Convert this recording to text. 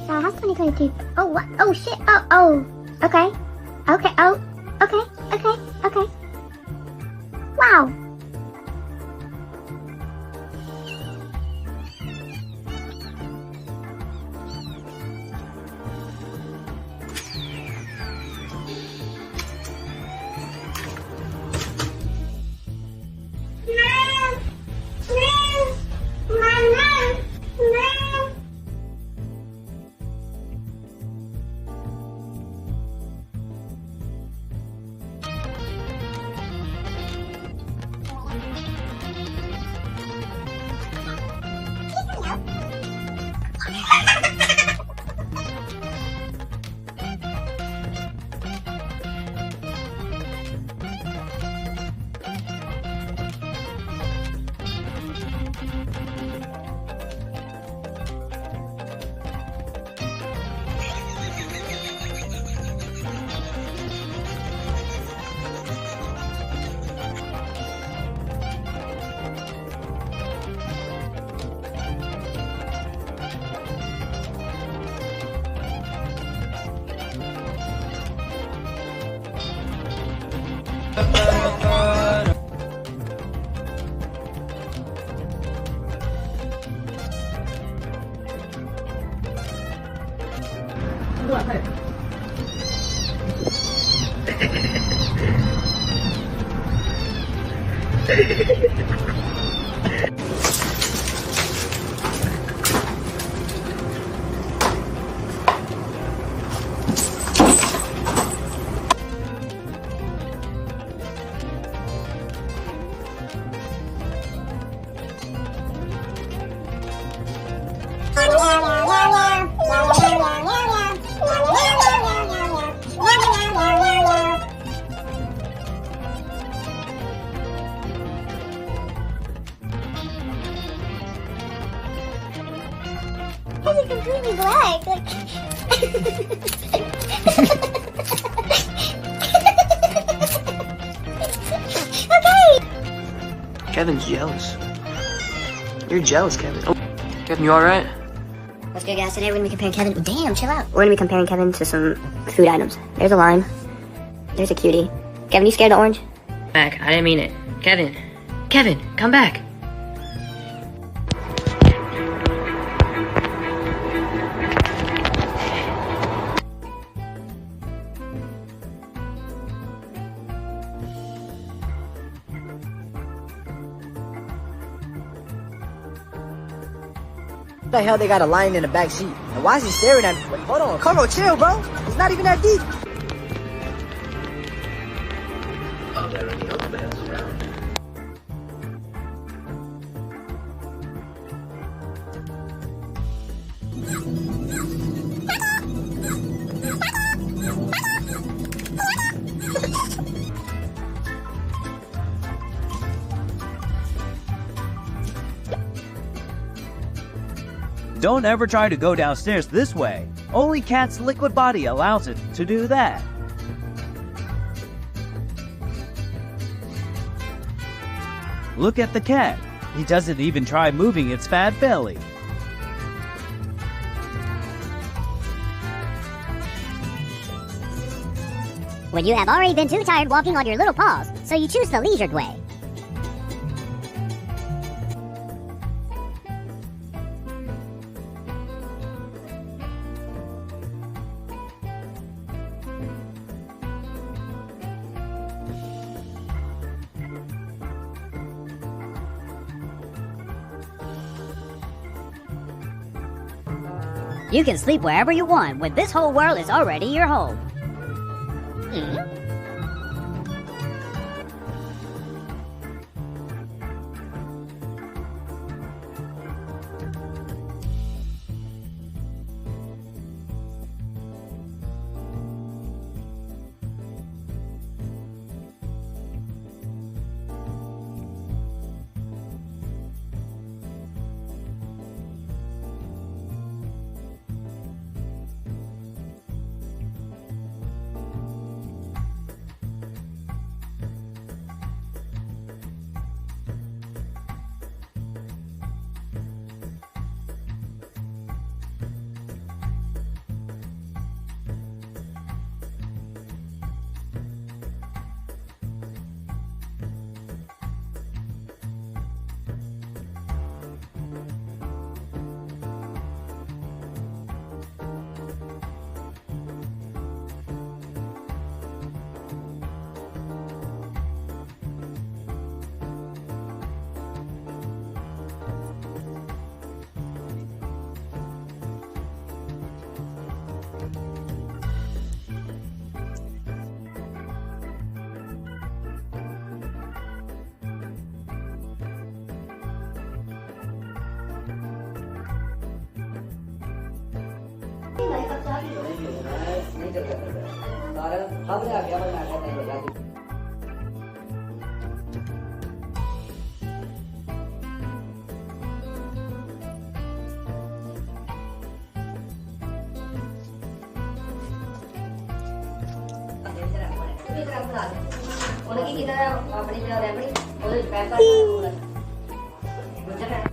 Wow, how's 2022? Oh, what? Oh, shit. Oh, okay. Okay, oh, okay. Wow. It's completely black. Like. Okay. Kevin's jealous. You're jealous, Kevin. Oh, Kevin, you alright? What's good, guys? Today we're gonna be comparing Kevin. Damn, chill out. We're gonna be comparing Kevin to some food items. There's a lime. There's a cutie. Kevin, you scared of orange? Back. I didn't mean it. Kevin, come back. What the hell they got a lion in the back seat? And why is he staring at me? Wait, hold on, Carlo, chill, bro. It's not even that deep. Are there any other bears around? Don't ever try to go downstairs this way. Only cat's liquid body allows it to do that. Look at the cat. He doesn't even try moving its fat belly. When you have already been too tired walking on your little paws, so you choose the leisured way. You can sleep wherever you want when this whole world is already your home. Kita